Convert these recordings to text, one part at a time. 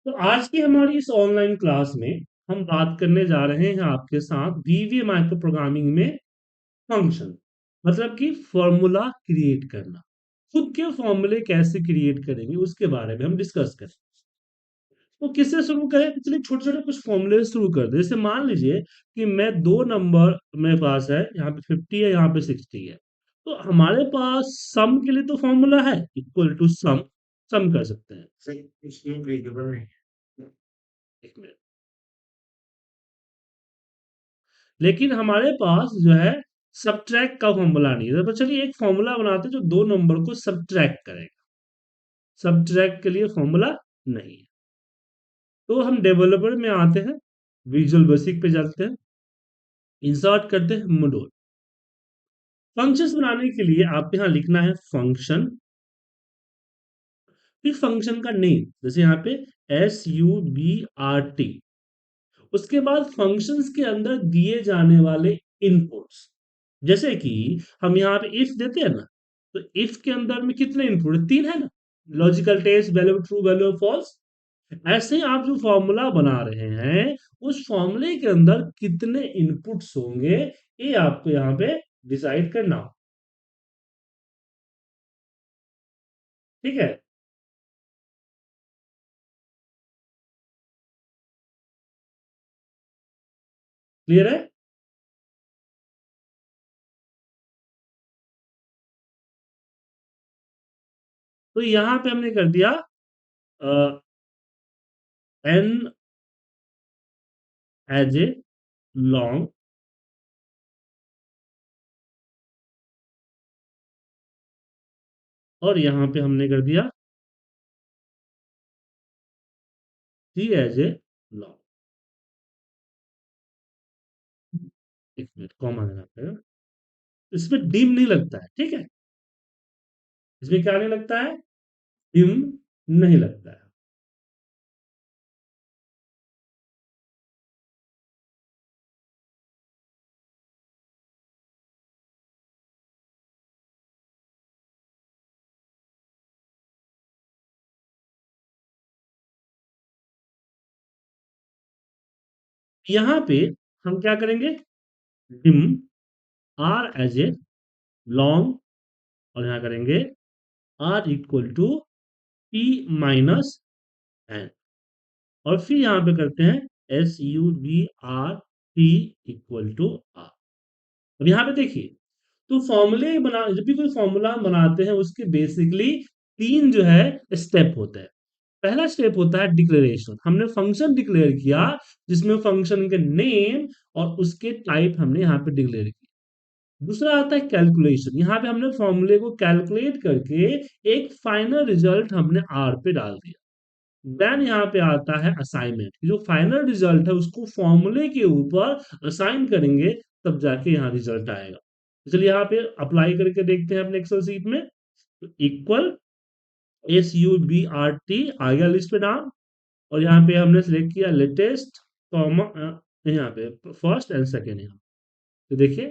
तो आज की हमारी इस ऑनलाइन क्लास में हम बात करने जा रहे हैं आपके साथ वीवीए माइक्रो प्रोग्रामिंग में फंक्शन, मतलब कि फॉर्मूला क्रिएट करना। खुद के फॉर्मूले कैसे क्रिएट करेंगे उसके बारे में हम डिस्कस करें। तो किससे शुरू करें? तो चलिए छोटे छोटे कुछ फॉर्मूले से शुरू कर दे। जैसे मान लीजिए कि मैं दो नंबर मेरे पास है, यहाँ पे 50 है, यहाँ पे 60 है। तो हमारे पास सम के लिए तो फॉर्मूला है, इक्वल टू सम। सम कर सकते हैं। सही, इसमें वेरिएबल नहीं है। एक मिनट। लेकिन हमारे पास जो है सब्ट्रैक्ट का फॉर्मूला नहीं है। तो चलिए एक फॉर्मूला बनाते हैं जो दो नंबर को सब्ट्रैक्ट करेगा। सब्ट्रैक्ट के लिए फॉर्मूला नहीं है। तो हम डेवलपर में आते हैं, विजुअल बेसिक पे जाते हैं, इंसर्ट करते हैं मॉड्यूल। फंक्शंस बनाने के लिए आप यहाँ लिखना है फंक्शन, फिर फंक्शन का नेम, जैसे यहाँ पे SUBRT। उसके बाद फंक्शंस के अंदर दिए जाने वाले इनपुट्स, जैसे कि हम यहाँ पे इफ देते हैं ना, तो इफ के अंदर में कितने इनपुट है? तीन है ना। Logical test, value true, value false. ऐसे ही आप जो फॉर्मूला बना रहे हैं, उस फॉर्मूले के अंदर कितने इनपुट्स होंगे, ये आपको यहाँ पे डिसाइड करना हो। ठीक है, क्लियर है? तो यहाँ पे हमने कर दिया एन एज ए लॉन्ग, और यहाँ पे हमने कर दिया सी एज ए लॉन्ग। एक मिनट, कॉमा देना पड़ेगा। इसमें डिम नहीं लगता है, ठीक है। इसमें क्या नहीं लगता है? डिम नहीं लगता है। यहाँ पे हम क्या करेंगे? Dim r as a long, और यहाँ करेंगे r equal to p minus n, और फिर यहाँ पे करते हैं SUBRT इक्वल टू आर। अब यहाँ पे देखिए, तो फॉर्मूले बना, जब भी कोई फॉर्मूला बनाते हैं उसके बेसिकली तीन जो है स्टेप होता है। पहला स्टेप होता है डिक्लेरेशन, हमने फंक्शन डिक्लेयर किया, जिसमें फंक्शन के नेम और उसके टाइप हमने यहाँ पे डिक्लेयर किया। दूसरा आता है कैलकुलेशन, यहाँ पे हमने फॉर्मूले को कैलकुलेट करके एक फाइनल रिजल्ट हमने आर पे डाल दिया। देन यहाँ पे आता है असाइनमेंट, जो फाइनल रिजल्ट है उसको फॉर्मूले के ऊपर असाइन करेंगे, तब जाके यहाँ रिजल्ट आएगा। तो चलिए यहाँ पे अप्लाई करके देखते हैं अपने एक्सेल सीट में। इक्वल SUBRT आ गया लिस्ट पे नाम, और यहाँ पे हमने सिलेक्ट किया लेटेस्ट, कॉमा यहाँ पे फर्स्ट एंड सेकेंड। यहाँ तो देखिए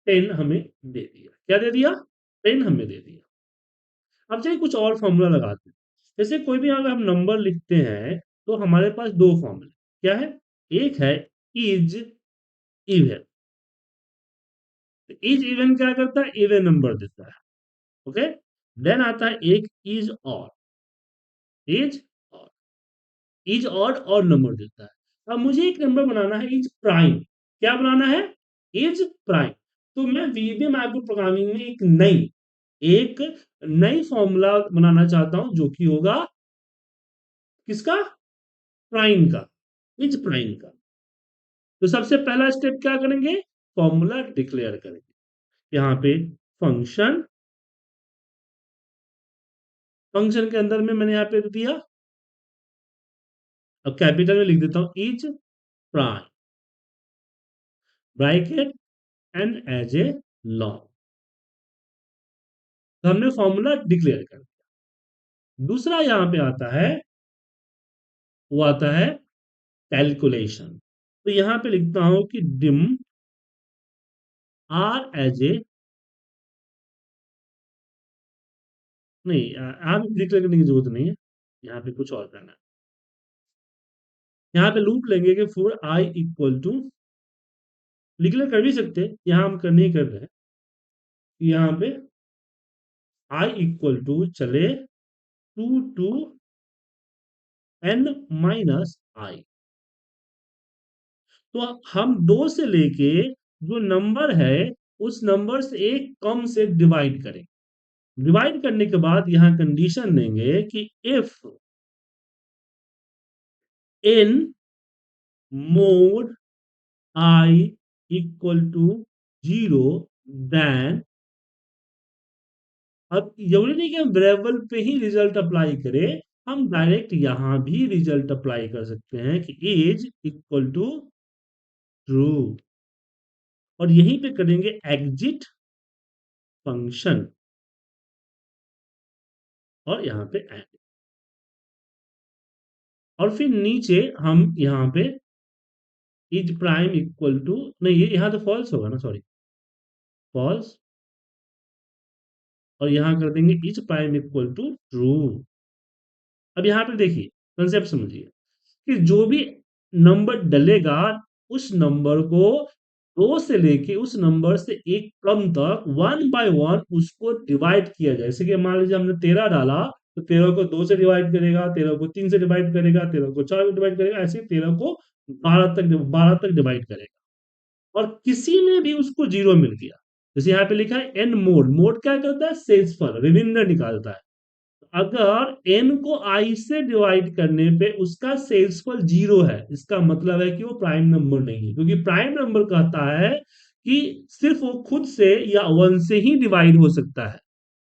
10 हमें दे दिया। क्या दे दिया? 10 हमें दे दिया। अब चलिए कुछ और फॉर्मूला लगाते हैं। जैसे कोई भी अगर हम नंबर लिखते हैं, तो हमारे पास दो फॉर्मूले क्या है? एक है इज इवन। इज इवन क्या करता है? इवन नंबर देता है। ओके। देन आता है एक इज और, इज और, इज और नंबर देता है। अब मुझे एक नंबर बनाना है इज प्राइम। क्या बनाना है? Is prime. तो मैं वीबी माइक्रो प्रोग्रामिंग में एक नई फॉर्मूला बनाना चाहता हूं, जो कि होगा किसका? प्राइम का, इज प्राइम का। तो सबसे पहला स्टेप क्या करेंगे? फॉर्मूला डिक्लेयर करेंगे। यहाँ पे फंक्शन, फंक्शन के अंदर में मैंने यहाँ पे दिया, अब कैपिटल में लिख देता हूं is prime, bracket and as a long. तो हमने फॉर्मूला डिक्लेयर कर दिया। दूसरा यहाँ पे आता है, वो आता है कैलकुलेशन। तो यहाँ पे लिखता हूं कि डिम आर एज ए, नहीं, आप डिक्लेयर करने की जरूरत नहीं है, यहाँ पे कुछ और करना है। यहाँ पे लूप लेंगे कि for i equal to, declare कर भी सकते हैं, यहाँ हम कर नहीं कर रहे हैं। यहाँ पे आई इक्वल टू चले 2 to n माइनस आई। तो हम 2 से लेके जो नंबर है उस नंबर से एक कम से डिवाइड करें। डिवाइड करने के बाद यहां कंडीशन देंगे कि if n mod i equal to 0, then, अब जरूरी नहीं कि हम वेरिएबल पे ही रिजल्ट अप्लाई करें, हम डायरेक्ट यहां भी रिजल्ट अप्लाई कर सकते हैं कि एज इक्वल टू ट्रू, और यहीं पे करेंगे एग्जिट फंक्शन और यहाँ पे एंड, और फिर नीचे हम यहाँ पे इज प्राइम इक्वल टू, नहीं ये यहाँ तो फॉल्स होगा ना, सॉरी, फॉल्स, और यहाँ कर देंगे is prime equal to true. अब यहाँ पे देखिए, कंसेप्ट समझिए कि जो भी नंबर डलेगा उस नंबर को 2 से लेके उस नंबर से एक कम तक 1 by 1 उसको डिवाइड किया जाए। जैसे कि मान लीजिए हमने 13 डाला, तो 13 को 2 से डिवाइड करेगा, 13 को 3 से डिवाइड करेगा, 13 को 4 से डिवाइड करेगा, ऐसे 13 को 12 तक डिवाइड करेगा, और किसी में भी उसको जीरो मिल गया, जैसे यहाँ पे लिखा है एन मोड, मोड क्या करता है, शेषफल रिमाइंडर निकालता है। अगर n को i से डिवाइड करने पे उसका सेल्सफल 0 है, इसका मतलब है कि वो प्राइम नंबर नहीं है, क्योंकि प्राइम नंबर कहता है कि सिर्फ वो खुद से या 1 से ही डिवाइड हो सकता है।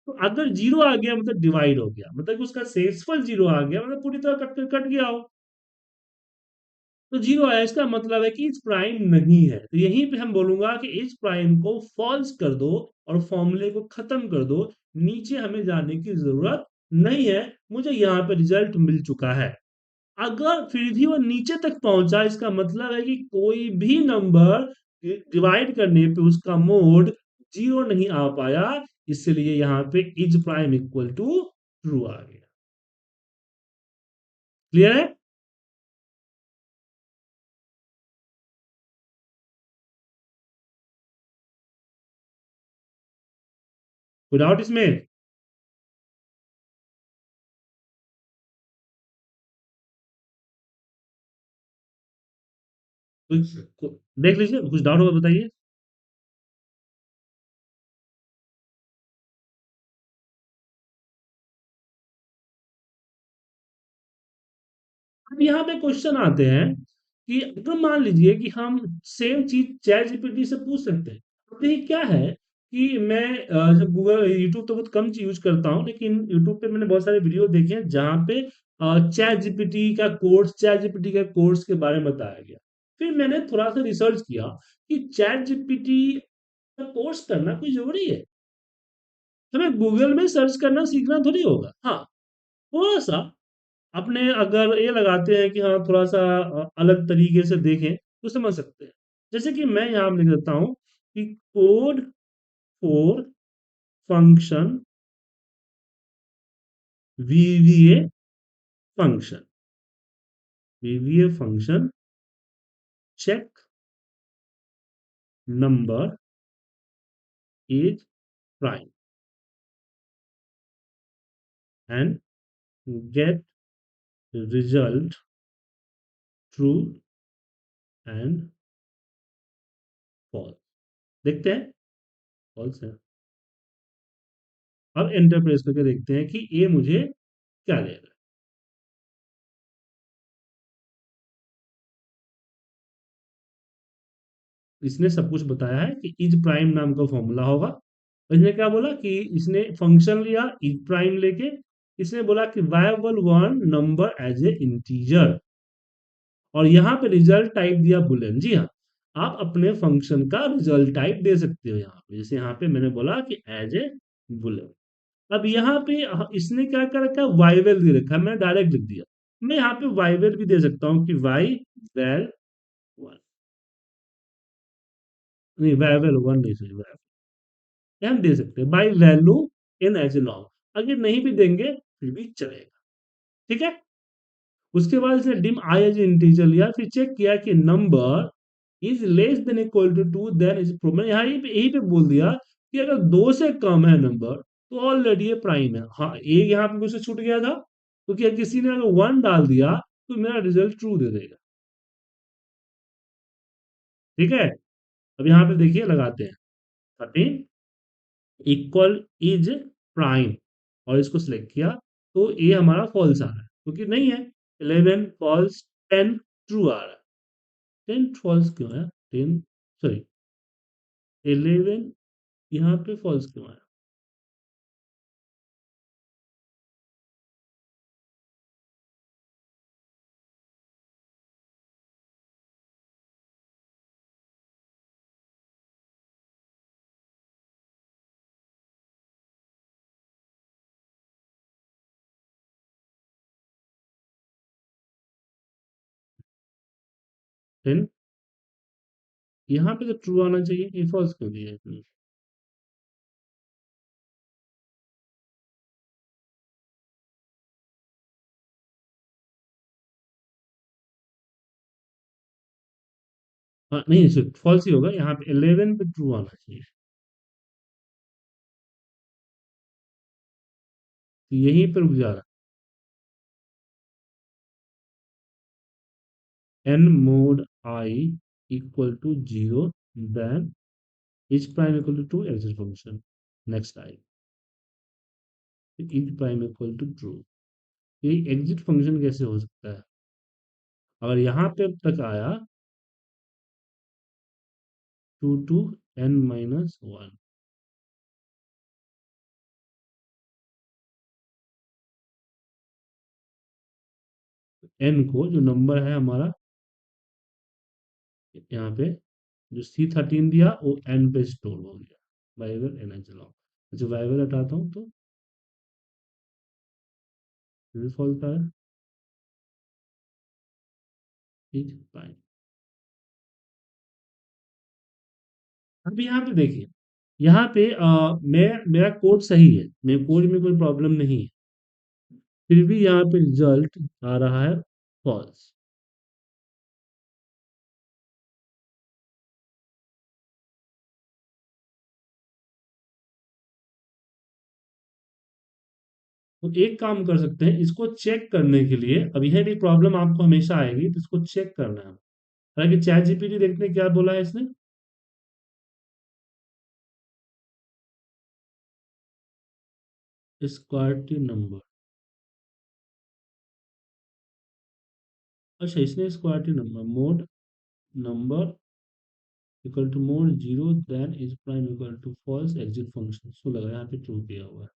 तो अगर 0 आ गया मतलब डिवाइड हो गया, मतलब कि उसका सेल्सफल 0 आ गया, मतलब पूरी तरह कट गया हो। तो 0 आया, इसका मतलब है कि इज प्राइम नहीं है। तो यहीं पे हम बोलूंगा कि इज प्राइम को फॉल्स कर दो और फॉर्मूले को खत्म कर दो, नीचे हमें जाने की जरूरत नहीं है, मुझे यहाँ पे रिजल्ट मिल चुका है। अगर फिर भी वो नीचे तक पहुंचा, इसका मतलब है कि कोई भी नंबर डिवाइड करने पे उसका मोड 0 नहीं आ पाया, इसलिए यहाँ पे is prime equal to true आ गया। क्लियर है? कोई डाउट इसमें? कुछ देख लीजिए, कुछ डाउट होगा बताइए। अब यहाँ पे क्वेश्चन आते हैं कि अगर मान लीजिए कि हम सेम चीज चैट जीपीटी से पूछ सकते हैं, तो ये क्या है कि मैं जब गूगल यूट्यूब तो बहुत कम यूज करता हूँ, लेकिन यूट्यूब पे मैंने बहुत सारे वीडियो देखे हैं जहाँ पे चैट जीपीटी का कोर्स के बारे में बताया गया। फिर मैंने थोड़ा सा रिसर्च किया कि चैट जीपीटी का कोर्स करना कोई जरूरी है, हमें गूगल में सर्च करना सीखना थोड़ी होगा। हाँ, थोड़ा सा अपने अगर ये लगाते हैं कि हाँ थोड़ा सा अलग तरीके से देखें तो समझ सकते हैं। जैसे कि मैं यहाँ लिख देता हूँ कि code for function VBA function, VBA function check number is prime and get result true and false. देखते हैं, फॉल्स है। अब एंटर प्रेस करके देखते हैं कि ये मुझे क्या दे रहा है। इसने सब कुछ बताया है कि इज प्राइम नाम का फॉर्मूला होगा। इसने क्या बोला कि इसने फंक्शन लिया इज प्राइम लेके, इसने बोला कि variable one number as a integer, और यहाँ पे रिजल्ट टाइप दिया बुलियन। जी हाँ, आप अपने फंक्शन का रिजल्ट टाइप दे सकते हो यहाँ पे, जैसे यहाँ पे मैंने बोला कि एज ए बुलियन। अब यहाँ पे इसने क्या कर रखा है, वाइवेल दे रखा है, मैंने डायरेक्ट लिख दिया। मैं यहाँ पे वाइवेल भी दे सकता हूँ कि वाई वेल वन, नहीं वाइवेल वन नहीं सही, ये हम दे सकते हैं by value n as a long. अगर नहीं भी देंगे फिर भी चलेगा, ठीक है। उसके बाद इसने डिम आई एज इंटीजर लिया, फिर चेक किया कि number is less than equal to 2, then is probable. यहाँ यही पे बोल दिया कि अगर 2 से कम है नंबर तो ऑलरेडी ये प्राइम है। हाँ, एक यहाँ पे मुझसे छूट गया था, क्योंकि किसी ने अगर 1 डाल दिया तो मेरा रिजल्ट ट्रू दे देगा। ठीक है, अब यहाँ पे देखिए लगाते हैं 13 इक्वल इज प्राइम, और इसको सिलेक्ट किया तो ये हमारा फॉल्स आ रहा है, क्योंकि नहीं है। 11 फॉल्स, 10 ट्रू आ रहा है। 10 फॉल्स क्यों है? 10, सॉरी, 11 यहाँ पे फॉल्स क्यों आया? टेन, यहाँ पे तो ट्रू आना चाहिए, ये फॉल्स क्यों दिया है इसने? हाँ नहीं, सिर्फ फॉल्स ही होगा, यहाँ पे 11 पे ट्रू आना चाहिए। तो यहीं पर रुक जा रहा है। N mod i equal to 0, then is prime equal to true, exit function. Next i is prime equal to true. ये एग्जिट फंक्शन कैसे हो सकता है? अगर यहाँ पे अब तक आया 2 टू n माइनस 1, n को जो नंबर है हमारा यहाँ पे, जो C13 दिया वो n पे स्टोर हो गया। वाइवर एन चलाओ, अच्छा वाइवर हटाता हूँ तो फॉल्ट है। Is prime. अब यहाँ पे देखिए, यहाँ पे मेरा कोड सही है, मेरे कोड में कोई प्रॉब्लम नहीं है, फिर भी यहाँ पे रिजल्ट आ रहा है फॉल्स। तो एक काम कर सकते हैं, इसको चेक करने के लिए, अब यह भी प्रॉब्लम आपको हमेशा आएगी, तो इसको चेक करना है। हालांकि चैट जीपीटी देखते हैं क्या बोला है इसने। स्क्वायरटी नंबर, अच्छा इसने स्क्वायरटी number mod number equal to mod 0, then is prime equal to false, exit function so लगा यहाँ पे ट्रू किया हुआ है।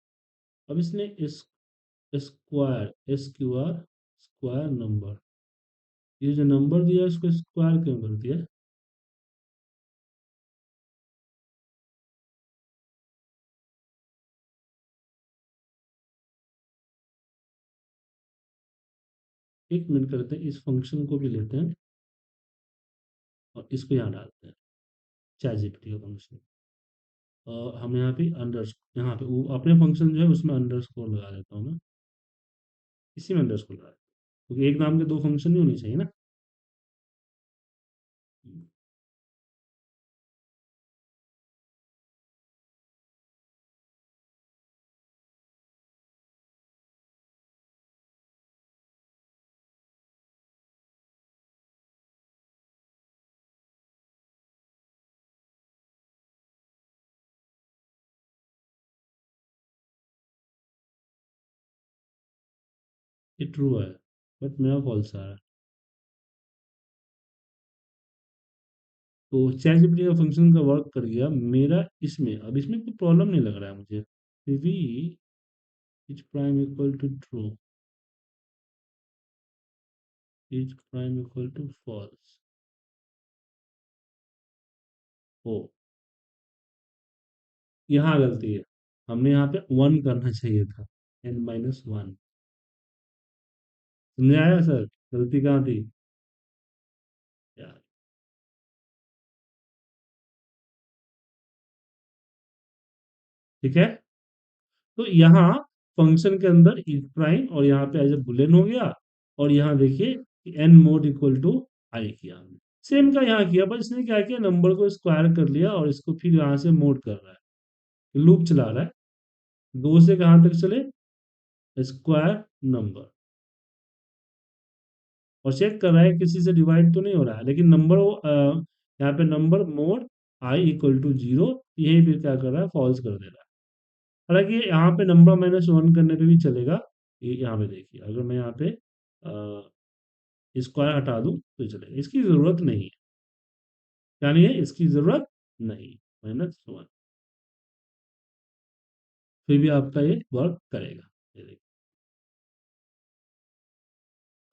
अब इसने इस स्क्वायर SQR स्क्वायर नंबर, ये जो नंबर दिया है उसको स्क्वायर क्यों कर दिया? एक मिनट करते हैं, इस फंक्शन को भी लेते हैं और इसको यहाँ डालते हैं, चैट जीपीटी का फंक्शन। हम यहाँ पे अंडर, यहाँ पे वो अपने फंक्शन जो है उसमें अंडरस्कोर लगा देता हूँ मैं, इसी में अंडरस्कोर लगा देता हूँ, क्योंकि एक नाम के दो फंक्शन नहीं होने चाहिए ना। ये ट्रू है, बट मेरा फॉल्स आ रहा है। तो चैट जीपीटी का फंक्शन का वर्क कर गया मेरा इसमें, अब इसमें कोई प्रॉब्लम नहीं लग रहा है मुझे। We is prime equal to true, is prime equal to false. ओ, यहाँ गलती है, हमने यहाँ पे 1 करना चाहिए था, n-1। समझ आया सर, गलती कहाँ थी यार? ठीक है, तो यहाँ फंक्शन के अंदर इज प्राइम और यहाँ पे एज ए बुलियन हो गया, और यहाँ देखिए कि एन मोड इक्वल टू आई किया हमने। सेम का यहाँ किया, बस इसने क्या किया, नंबर को स्क्वायर कर लिया और इसको फिर यहाँ से मोड कर रहा है, लूप चला रहा है। दो से कहाँ तक चले, स्क्वायर नंबर, और चेक कर रहा है किसी से डिवाइड तो नहीं हो रहा है, लेकिन नंबर यहाँ पे number mod i equal to zero, यही फिर क्या कर रहा है, फॉल्स कर दे रहा है। हालांकि यहाँ पे नंबर माइनस वन करने पे भी चलेगा। ये यहाँ पे देखिए, अगर मैं यहाँ पे स्क्वायर हटा दूं तो चलेगा, इसकी जरूरत नहीं है, क्या नहीं है, इसकी जरूरत नहीं, -1, फिर भी आपका ये वर्क करेगा। ये देखिए।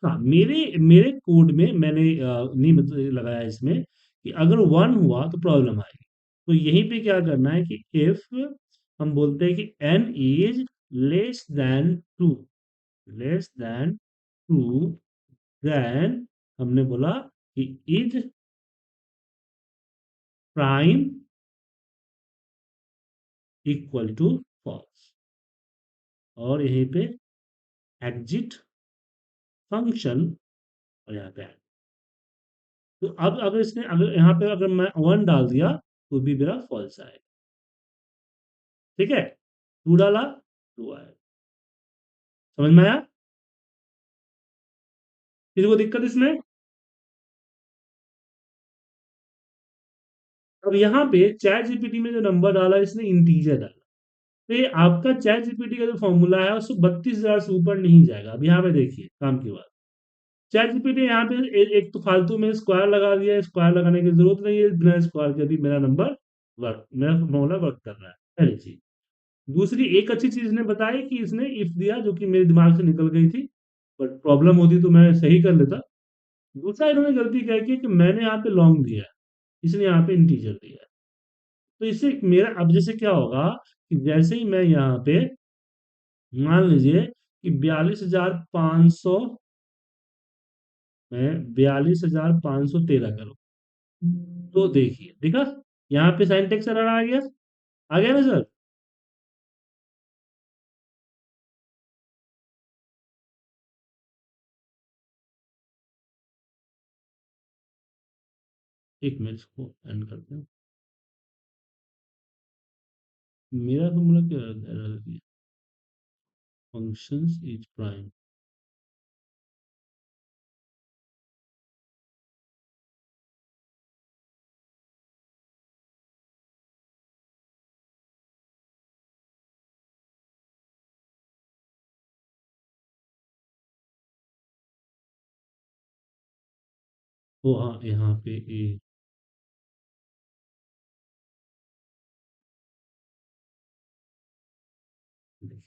हाँ, मेरे मेरे कोड में मैंने नहीं लगाया इसमें कि अगर वन हुआ तो प्रॉब्लम आएगी। तो यहीं पे क्या करना है कि इफ हम बोलते हैं कि n is less than two, less than two, then हमने बोला कि is prime equal to false, और यहीं पे एग्जिट फंक्शन, और यहाँ पे तो अब अगर इसने, अगर यहाँ पे अगर मैं वन डाल दिया तो भी मेरा फॉल्स आएगा। ठीक है, टू डाला, टू आएगा। समझ में आया किसी को दिक्कत इसमें? अब यहाँ पे चैट जीपीटी में जो नंबर डाला इसने इंटीजर डाला, तो ये आपका चैट जीपीटी का जो फॉर्मूला है उसको 32,000 से ऊपर नहीं जाएगा। अब यहाँ पे देखिए काम की बात, चैट जीपीटी यहाँ पे एक तो फालतू में स्क्वायर लगा दिया, स्क्वायर लगाने की जरूरत नहीं है, बिना स्क्वायर के भी मेरा नंबर वर्क, मेरा फॉर्मूला वर्क कर रहा है, पहली चीज। दूसरी एक अच्छी चीज ने बताई कि इसने इफ दिया, जो कि मेरे दिमाग से निकल गई थी, बट प्रॉब्लम होती तो मैं सही कर लेता। दूसरा इन्होंने गलती क्या की कि मैंने यहाँ पे लॉन्ग दिया है, इसने यहाँ पे इंटीजर दिया है। तो इससे मेरा अब जैसे क्या होगा कि जैसे ही मैं यहाँ पे मान लीजिए कि 42,500, मैं 42,513 करूँ, तो देखिए देखा, यहाँ पे साइन टेक्स एरर आ गया, आ गया ना सर? एक मिनट इसको एंड करते हैं। मेरा फॉर्मूला क्या एरर दिया, फंक्शंस इज प्राइम, तो हाँ यहाँ पे ए, देखिए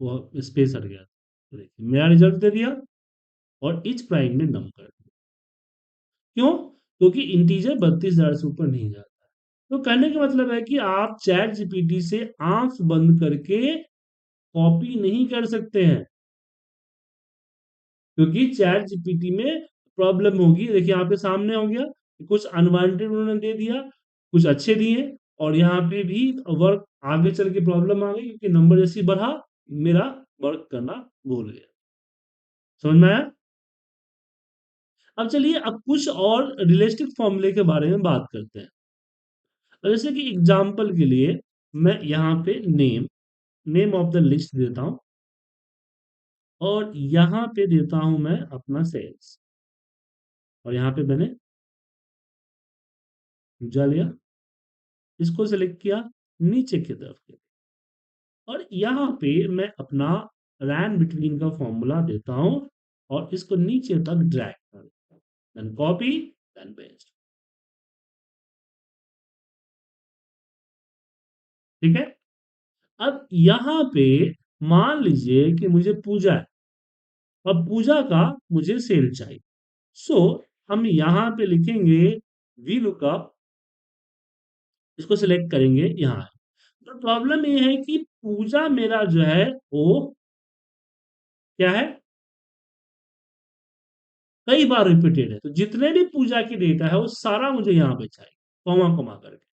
वो स्पेस हट गया, तो देखिए मेरा रिजल्ट दे दिया, और इच प्राइम ने नम कर दिया। क्यों? क्योंकि इंटीजर 32,000 से ऊपर नहीं जाता। तो कहने का मतलब है कि आप चैट जीपीटी से आंख बंद करके कॉपी नहीं कर सकते हैं, क्योंकि चैट जीपीटी में प्रॉब्लम होगी। देखिए आपके सामने हो गया, कुछ अनवांटेड उन्होंने दे दिया, कुछ अच्छे दिए, और यहाँ पे भी वर्क आगे चल के प्रॉब्लम आ गई, क्योंकि नंबर जैसे ही बढ़ा मेरा वर्क करना भूल गया। समझ में आया? अब चलिए अब कुछ और रिलेस्टिक फॉर्मूले के बारे में बात करते हैं। जैसे कि एग्जाम्पल के लिए मैं यहाँ पे name, name of the list देता हूं, और यहाँ पे देता हूं मैं अपना सेल्स, और यहाँ पे मैंने पूजा लिया, इसको सेलेक्ट किया नीचे की तरफ के, और यहाँ पे मैं अपना रैन बिटवीन का फॉर्मूला देता हूं, और इसको नीचे तक ड्रैग कर देता हूं, देन कॉपी, देन पेस्ट। ठीक है, अब यहाँ पे मान लीजिए कि मुझे पूजा है, और पूजा का मुझे सेल चाहिए। सो हम यहाँ पे लिखेंगे वी लुकअप, इसको सिलेक्ट करेंगे यहाँ। तो प्रॉब्लम ये है कि पूजा मेरा जो है वो क्या है, कई बार रिपीटेड है, तो जितने भी पूजा की डेटा है वो सारा मुझे यहाँ पे चाहिए, कॉमा कॉमा करके।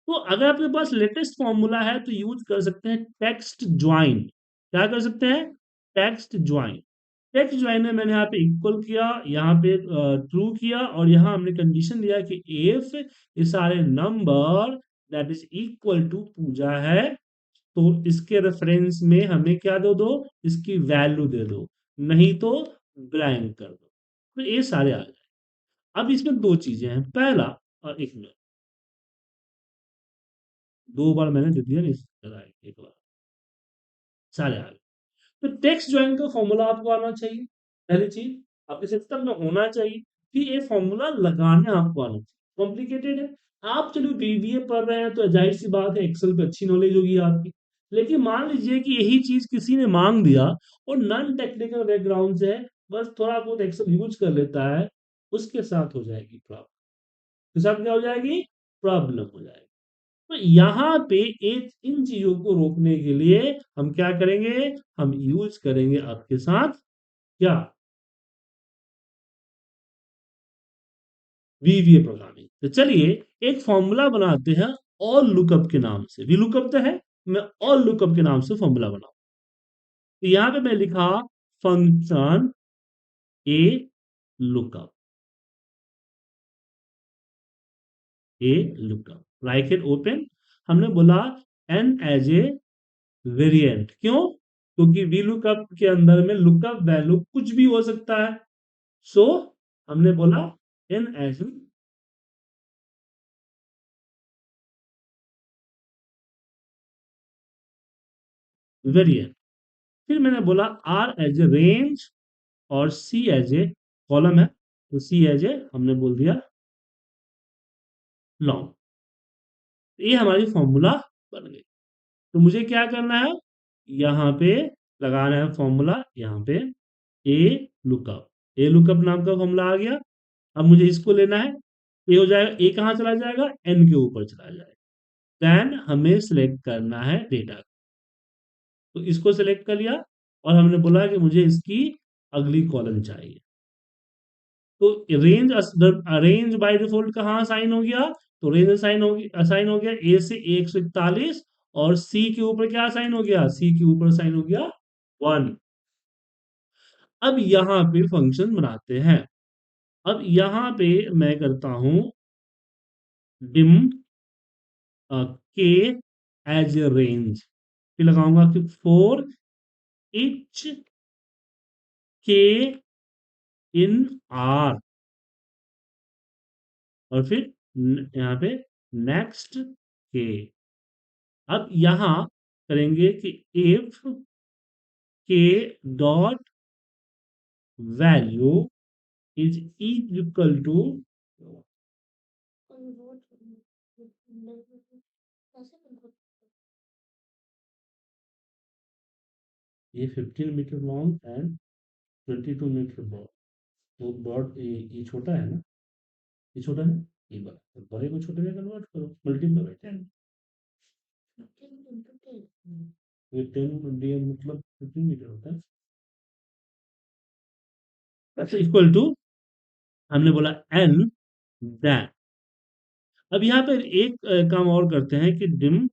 तो अगर आपके पास लेटेस्ट फॉर्मूला है तो यूज कर सकते हैं टेक्स्ट ज्वाइन। क्या कर सकते हैं? Text join. टेक्स्ट ज्वाइन में मैंने यहाँ पे इक्वल किया, यहाँ पे ट्रू किया, और यहाँ हमने कंडीशन दिया कि इफ ये सारे number that is equal to पूजा है, तो इसके रेफरेंस में हमें क्या दे दो, इसकी वैल्यू दे दो, नहीं तो ब्लैंक कर दो। तो ये सारे आ गए। अब इसमें दो चीजें हैं, पहला, और एक मिनट, दो बार मैंने दे दिया, नहीं एक बार, सारे आ गए। तो टेक्स्ट ज्वाइन का फॉर्मूला आपको आना चाहिए, पहली चीज आपके सिस्टम में होना चाहिए कि ये फॉर्मूला लगाने आपको आना चाहिए। कॉम्प्लिकेटेड है, आप चलो बीबीए पढ़ रहे हैं तो जाहिर सी बात है एक्सेल पे अच्छी नॉलेज होगी आपकी, लेकिन मान लीजिए कि यही चीज किसी ने मांग दिया और नॉन टेक्निकल बैकग्राउंड से है, बस थोड़ा बहुत एक्सेल यूज कर लेता है, उसके साथ हो जाएगी प्रॉब्लम। उसके साथ क्या हो जाएगी, प्रॉब्लम हो जाएगी। तो यहाँ पे एक इन चीजों को रोकने के लिए हम क्या करेंगे, हम यूज करेंगे आपके साथ क्या, वीवीए प्रोग्रामिंग। तो चलिए एक फॉर्मूला बनाते हैं ऑल लुकअप के नाम से, वी लुकअप तो है, मैं ऑल लुकअप के नाम से फॉर्मूला बनाऊं। तो यहाँ पे मैं लिखा फंक्शन ए लुकअप, ए लुकअप ब्रैकेट ओपन, हमने बोला एन एज ए वेरिएंट, क्यों, क्योंकि वी लुकअप के अंदर में लुकअप वैल्यू कुछ भी हो सकता है, सो हमने बोला एन एज वेरिएंट। फिर मैंने बोला आर एज ए रेंज और सी एज ए कॉलम है, तो सी एज ए हमने बोल दिया लॉन्ग। ये हमारी फॉर्मूला बन गई। तो मुझे क्या करना है, यहाँ पे लगाना है फॉर्मूला, यहाँ पे ए लुकअप, ए लुकअप नाम का फॉर्मूला आ गया। अब मुझे इसको लेना है, ए हो जाएगा, ए कहाँ चला जाएगा, एन के ऊपर चला जाएगा। देन हमें सिलेक्ट करना है डेटा, तो इसको सिलेक्ट कर लिया, और हमने बोला कि मुझे इसकी अगली कॉलम चाहिए। तो रेंज बाय डिफॉल्ट कहाँ असाइन हो गया, तो रेंज असाइन हो गया ए से 141, और सी के ऊपर क्या असाइन हो गया, सी के ऊपर असाइन हो गया 1। अब यहां पे फंक्शन बनाते हैं। अब यहां पे मैं करता हूं डिम के एज ए रेंज, फिर लगाऊंगा कि फोर इच के इन आर, और फिर यहाँ पे नेक्स्ट के। अब यहां करेंगे कि if k dot value is equal to, ये 15 metre long and 22 metre broad, वो ब्रॉड ये छोटा है ना, ये छोटा है, ये बड़ा, तो बड़े को छोटे में कन्वर्ट करो, मल्टीप्लाई बाय 10, ये 10 डी मतलब 15 मीटर होता है, अच्छा इक्वल टू, हमने बोला एन दैट। अब यहाँ पर एक काम और करते हैं कि dim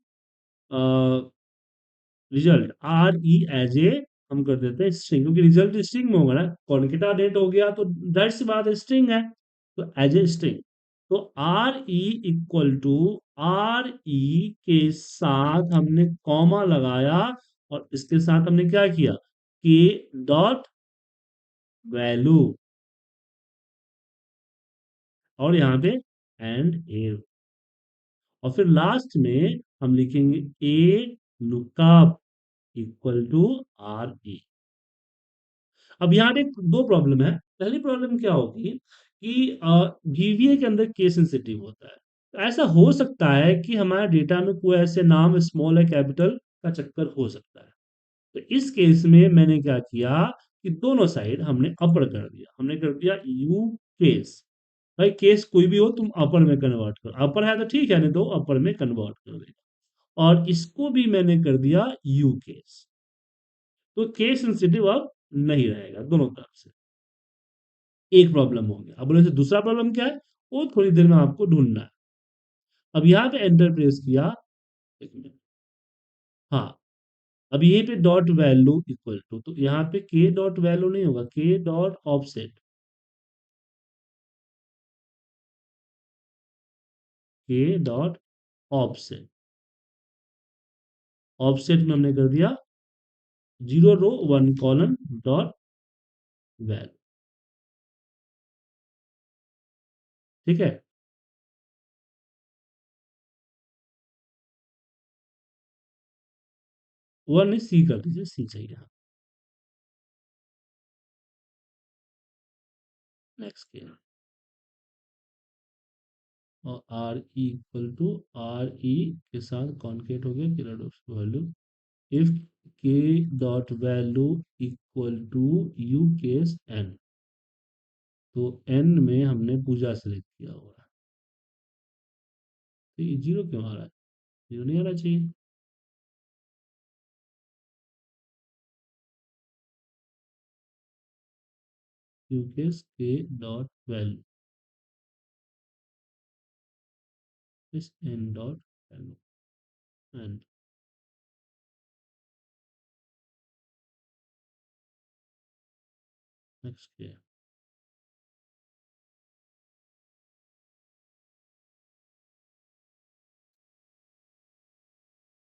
result r e as a हम कर देते हैं स्ट्रिंग, क्योंकि रिजल्ट स्ट्रिंग में होगा ना, कॉन्केटा डेट हो गया तो जाहिर सी बात है स्ट्रिंग है, तो एज ए स्ट्रिंग। तो r e equal to are e के साथ हमने कॉमा लगाया, और इसके साथ हमने क्या किया कि डॉट वैल्यू, और यहाँ पे एंड ए, और फिर लास्ट में हम लिखेंगे a lookup equal to are E. अब यहाँ पे दो प्रॉब्लम है, पहली प्रॉब्लम क्या होगी कि वीवीए के अंदर केस सेंसिटिव होता है, तो ऐसा हो सकता है कि हमारे डेटा में कोई ऐसे नाम स्मॉल या कैपिटल का चक्कर हो सकता है। तो इस केस में मैंने क्या किया कि दोनों साइड हमने अपर कर दिया, हमने कर दिया यू केस, भाई केस कोई भी हो तुम अपर में कन्वर्ट करो, अपर है तो ठीक है, नहीं तो अपर में कन्वर्ट कर देगा, और इसको भी मैंने कर दिया यू केस। तो केस सेंसिटिव अब नहीं रहेगा दोनों तरफ से, एक प्रॉब्लम हो गया। अब बोले से दूसरा प्रॉब्लम क्या है, वो थोड़ी देर में आपको ढूंढना है। अब यहाँ पे एंटर प्रेस किया, एक मिनट, हाँ, अब यहीं पे डॉट वैल्यू इक्वल टू, तो यहाँ पे के डॉट वैल्यू नहीं होगा, के डॉट ऑफसेट, के डॉट ऑफसेट, ऑफसेट में हमने कर दिया 0 रो 1 कॉलन डॉट वैल्यू। ठीक है, 1 सी कर दीजिए, सी चाहिए। नेक्स्ट किया, और r e equal to, are e के साथ कॉन्केट हो गया value, if k dot value equal to u case n, तो एन में हमने पूजा सेलेक्ट किया हुआ है, तो ये जीरो क्यों आ रहा है, जीरो नहीं आना चाहिए। U case k dot value is n dot value and next किया,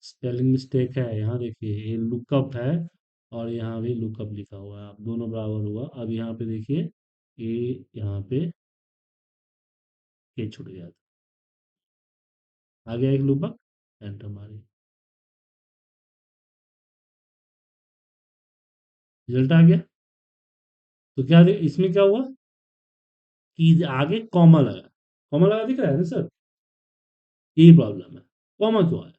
स्पेलिंग मिस्टेक है यहाँ देखिए, ये लुकअप है और यहाँ भी लुकअप लिखा हुआ है, अब दोनों बराबर हुआ। अब यहाँ पे देखिए, ए यहाँ पे के छूट गया था, आ गया एक लुकअप, एंटर मारिए, रिजल्ट आ गया। तो क्या इसमें क्या हुआ कि आगे कॉमा लगा, कॉमा लगा दिख रहा है ना सर, यही प्रॉब्लम है, कॉमा क्यों आया।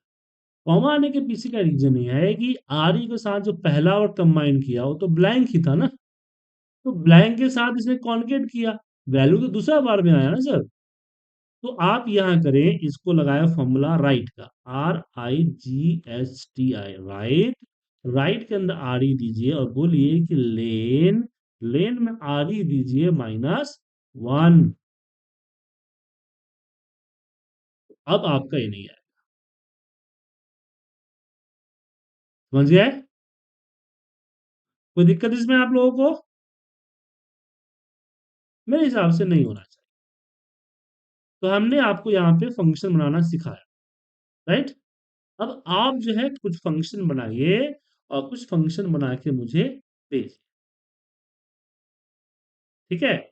कॉमा आने के पीछे का रीजन ये है कि आर ई के साथ जो पहला और कंबाइन किया वो तो ब्लैंक ही था ना, तो ब्लैंक के साथ इसने कॉन्केट किया, वैल्यू तो दूसरा बार में आया ना सर। तो आप यहाँ करें, इसको लगाया फॉर्मूला राइट का, RIGHTI, राइट, राइट के अंदर आर ई दीजिए और बोलिए कि लेन, लेन में आर ई दीजिए -1, अब आपका ये नहीं आएगा, समझ गए, कोई दिक्कत इसमें आप लोगों को, मेरे हिसाब से नहीं होना चाहिए। तो हमने आपको यहाँ पे फंक्शन बनाना सिखाया, राइट। अब आप जो है कुछ फंक्शन बनाइए और कुछ फंक्शन बना के मुझे भेजिए, ठीक है।